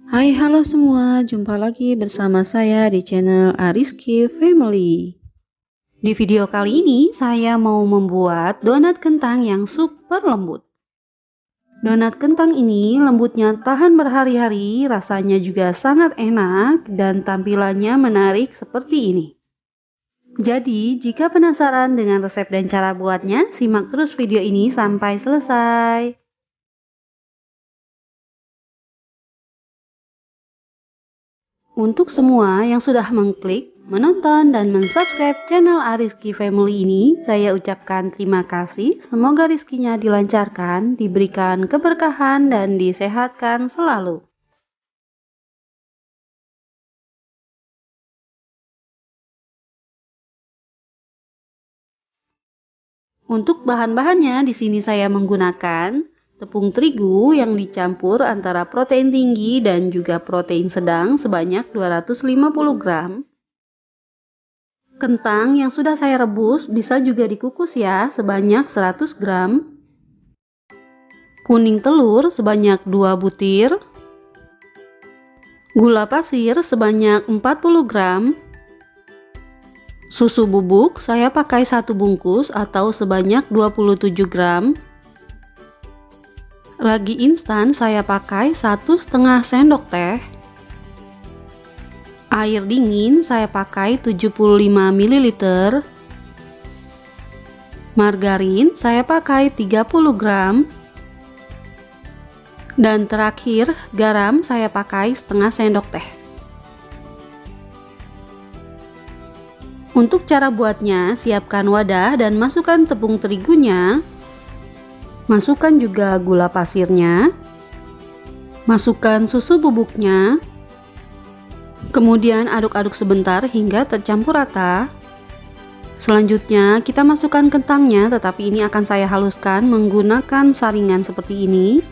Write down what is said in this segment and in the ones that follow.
Hai, halo semua. Jumpa lagi bersama saya di channel Ariski Family. Di video kali ini, saya mau membuat donat kentang yang super lembut. Donat kentang ini lembutnya tahan berhari-hari, rasanya juga sangat enak, dan tampilannya menarik seperti ini. Jadi, jika penasaran dengan resep dan cara buatnya, simak terus video ini sampai selesai. Untuk semua yang sudah mengklik, menonton, dan mensubscribe channel Ariski Family ini, saya ucapkan terima kasih. Semoga rizkinya dilancarkan, diberikan keberkahan, dan disehatkan selalu. Untuk bahan-bahannya, di sini saya menggunakan tepung terigu yang dicampur antara protein tinggi dan juga protein sedang sebanyak 250 gram. Kentang yang sudah saya rebus bisa juga dikukus ya, sebanyak 100 gram. Kuning telur sebanyak 2 butir. Gula pasir sebanyak 40 gram. Susu bubuk saya pakai 1 bungkus atau sebanyak 27 gram. Ragi instan saya pakai 1,5 sendok teh. Air dingin saya pakai 75 ml. Margarin saya pakai 30 gram. Dan terakhir, garam saya pakai setengah sendok teh. Untuk cara buatnya, siapkan wadah dan masukkan tepung terigunya. Masukkan juga gula pasirnya. Masukkan susu bubuknya. Kemudian aduk-aduk sebentar hingga tercampur rata. Selanjutnya kita masukkan kentangnya, tetapi ini akan saya haluskan menggunakan saringan seperti ini.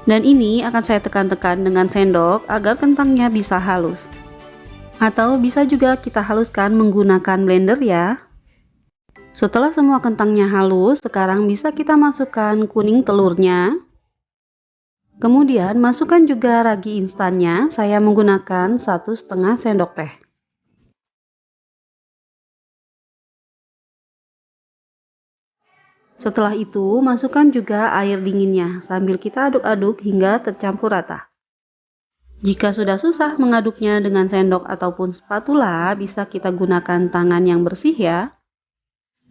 Dan ini akan saya tekan-tekan dengan sendok agar kentangnya bisa halus. Atau bisa juga kita haluskan menggunakan blender ya. Setelah semua kentangnya halus, sekarang bisa kita masukkan kuning telurnya. Kemudian masukkan juga ragi instannya, saya menggunakan 1,5 sendok teh. Setelah itu, masukkan juga air dinginnya sambil kita aduk-aduk hingga tercampur rata. Jika sudah susah mengaduknya dengan sendok ataupun spatula, bisa kita gunakan tangan yang bersih ya.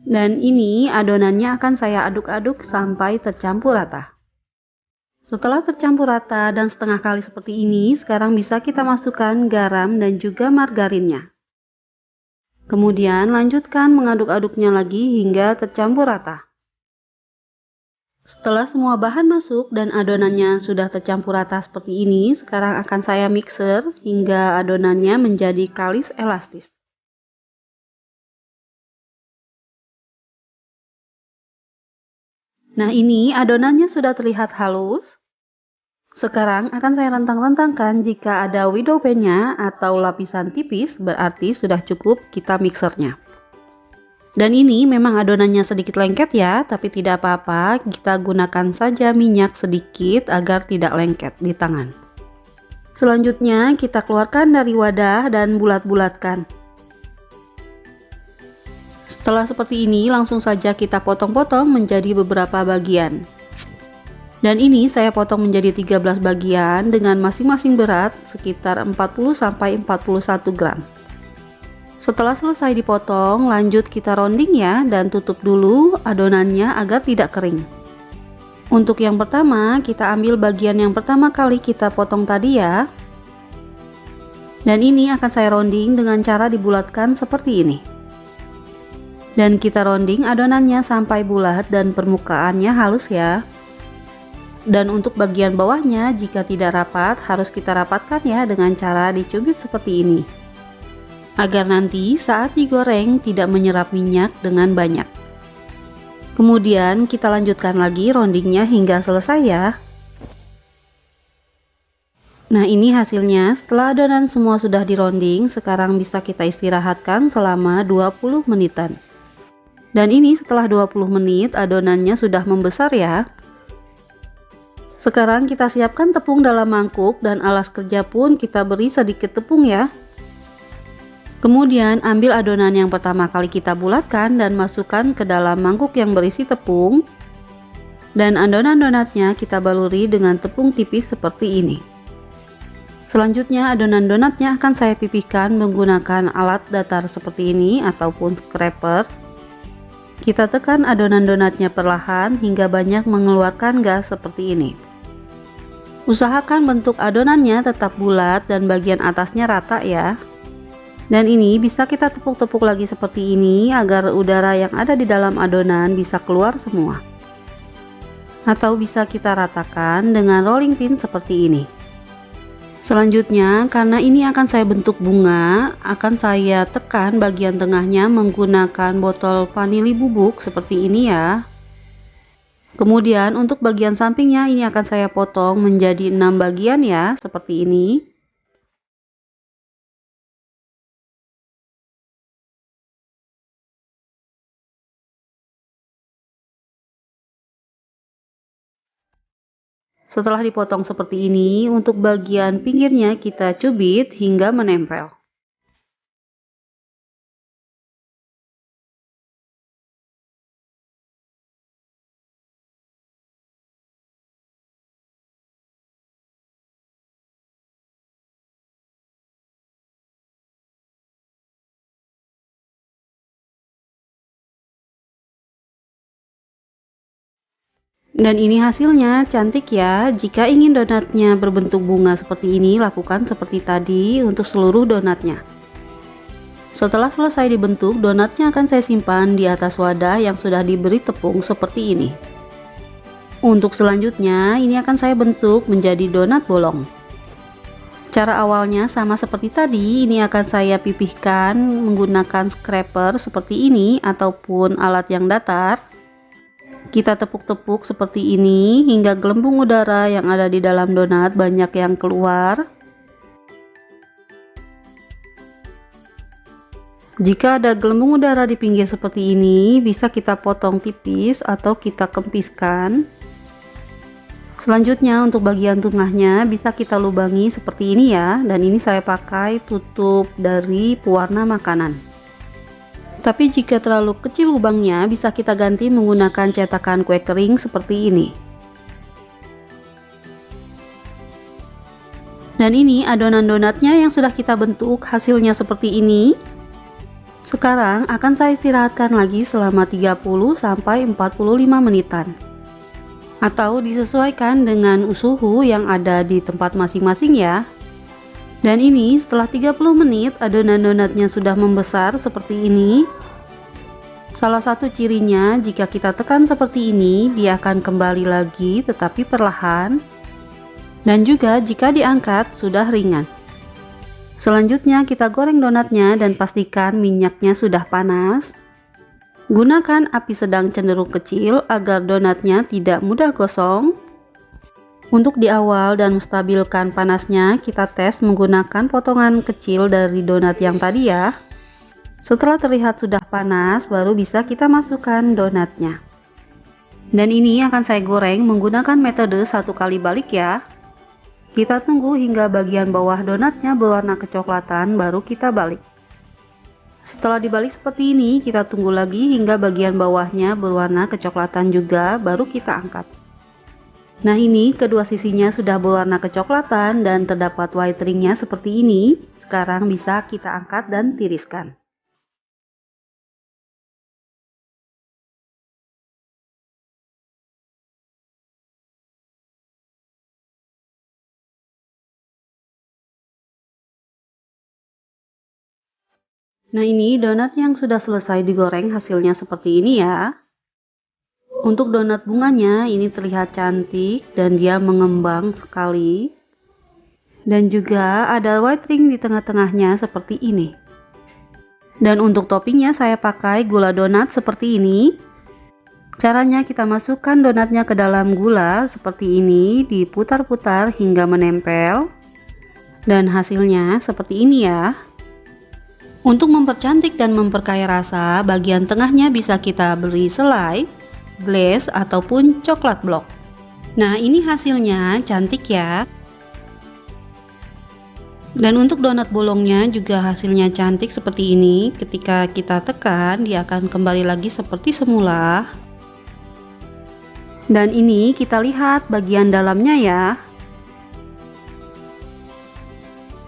Dan ini adonannya akan saya aduk-aduk sampai tercampur rata. Setelah tercampur rata dan setengah kali seperti ini, sekarang bisa kita masukkan garam dan juga margarinnya. Kemudian lanjutkan mengaduk-aduknya lagi hingga tercampur rata. Setelah semua bahan masuk dan adonannya sudah tercampur rata seperti ini, sekarang akan saya mixer hingga adonannya menjadi kalis elastis. Nah, ini adonannya sudah terlihat halus. Sekarang akan saya rentang-rentangkan. Jika ada window pan-nya atau lapisan tipis, berarti sudah cukup kita mixernya. Dan ini memang adonannya sedikit lengket ya, tapi tidak apa-apa, kita gunakan saja minyak sedikit agar tidak lengket di tangan. Selanjutnya kita keluarkan dari wadah dan bulat-bulatkan. Setelah seperti ini, langsung saja kita potong-potong menjadi beberapa bagian. Dan ini saya potong menjadi 13 bagian dengan masing-masing berat sekitar 40-41 gram. Setelah selesai dipotong, lanjut kita rounding ya, dan tutup dulu adonannya agar tidak kering. Untuk yang pertama, kita ambil bagian yang pertama kali kita potong tadi ya. Dan ini akan saya rounding dengan cara dibulatkan seperti ini. Dan kita rounding adonannya sampai bulat dan permukaannya halus ya. Dan untuk bagian bawahnya, jika tidak rapat, harus kita rapatkan ya dengan cara dicubit seperti ini. Agar nanti saat digoreng tidak menyerap minyak dengan banyak. Kemudian kita lanjutkan lagi roundingnya hingga selesai ya. Nah, ini hasilnya. Setelah adonan semua sudah dironding, sekarang bisa kita istirahatkan selama 20 menitan. Dan ini setelah 20 menit adonannya sudah membesar ya. Sekarang kita siapkan tepung dalam mangkuk dan alas kerja pun kita beri sedikit tepung ya. Kemudian ambil adonan yang pertama kali kita bulatkan dan masukkan ke dalam mangkuk yang berisi tepung. Dan adonan donatnya kita baluri dengan tepung tipis seperti ini. Selanjutnya adonan donatnya akan saya pipihkan menggunakan alat datar seperti ini ataupun scraper. Kita tekan adonan donatnya perlahan hingga banyak mengeluarkan gas seperti ini. Usahakan bentuk adonannya tetap bulat dan bagian atasnya rata ya. Dan ini bisa kita tepuk-tepuk lagi seperti ini agar udara yang ada di dalam adonan bisa keluar semua. Atau bisa kita ratakan dengan rolling pin seperti ini. Selanjutnya, karena ini akan saya bentuk bunga, akan saya tekan bagian tengahnya menggunakan botol vanili bubuk seperti ini ya. Kemudian untuk bagian sampingnya ini akan saya potong menjadi 6 bagian ya, seperti ini. Setelah dipotong seperti ini, untuk bagian pinggirnya kita cubit hingga menempel. Dan ini hasilnya cantik ya. Jika ingin donatnya berbentuk bunga seperti ini, lakukan seperti tadi untuk seluruh donatnya. Setelah selesai dibentuk, donatnya akan saya simpan di atas wadah yang sudah diberi tepung seperti ini. Untuk selanjutnya, ini akan saya bentuk menjadi donat bolong. Cara awalnya sama seperti tadi, ini akan saya pipihkan menggunakan scraper seperti ini ataupun alat yang datar. Kita tepuk-tepuk seperti ini hingga gelembung udara yang ada di dalam donat banyak yang keluar. Jika ada gelembung udara di pinggir seperti ini, bisa kita potong tipis atau kita kempiskan. Selanjutnya untuk bagian tengahnya bisa kita lubangi seperti ini ya, dan ini saya pakai tutup dari pewarna makanan. Tapi jika terlalu kecil lubangnya, bisa kita ganti menggunakan cetakan kue kering seperti ini. Dan ini adonan donatnya yang sudah kita bentuk, hasilnya seperti ini. Sekarang akan saya istirahatkan lagi selama 30-45 menitan. Atau disesuaikan dengan suhu yang ada di tempat masing-masing ya. Dan ini setelah 30 menit adonan donatnya sudah membesar seperti ini. Salah satu cirinya jika kita tekan seperti ini, dia akan kembali lagi tetapi perlahan. Dan juga jika diangkat sudah ringan. Selanjutnya kita goreng donatnya dan pastikan minyaknya sudah panas. Gunakan api sedang cenderung kecil agar donatnya tidak mudah gosong. Untuk di awal dan menstabilkan panasnya, kita tes menggunakan potongan kecil dari donat yang tadi ya. Setelah terlihat sudah panas, baru bisa kita masukkan donatnya. Dan ini akan saya goreng menggunakan metode 1 kali balik ya. Kita tunggu hingga bagian bawah donatnya berwarna kecoklatan, baru kita balik. Setelah dibalik seperti ini, kita tunggu lagi hingga bagian bawahnya berwarna kecoklatan juga, baru kita angkat. Nah ini kedua sisinya sudah berwarna kecoklatan dan terdapat white ringnya seperti ini. Sekarang bisa kita angkat dan tiriskan. Nah ini donat yang sudah selesai digoreng, hasilnya seperti ini ya. Untuk donat bunganya ini terlihat cantik dan dia mengembang sekali. Dan juga ada white ring di tengah-tengahnya seperti ini. Dan untuk toppingnya saya pakai gula donat seperti ini. Caranya kita masukkan donatnya ke dalam gula seperti ini, diputar-putar hingga menempel. Dan hasilnya seperti ini ya. Untuk mempercantik dan memperkaya rasa, bagian tengahnya bisa kita beri selai, glaze ataupun coklat blok. Nah, ini hasilnya cantik ya. Dan untuk donat bolongnya juga hasilnya cantik seperti ini. Ketika kita tekan, dia akan kembali lagi seperti semula. Dan ini kita lihat bagian dalamnya ya.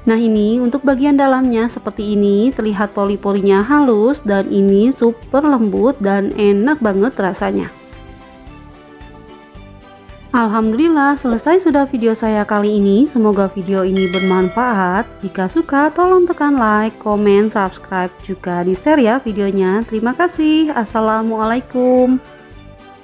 Nah, ini untuk bagian dalamnya seperti ini, terlihat pori-porinya halus dan ini super lembut dan enak banget rasanya. Alhamdulillah, selesai sudah video saya kali ini. Semoga video ini bermanfaat. Jika suka, tolong tekan like, komen, subscribe, juga di share ya videonya. Terima kasih. Assalamualaikum.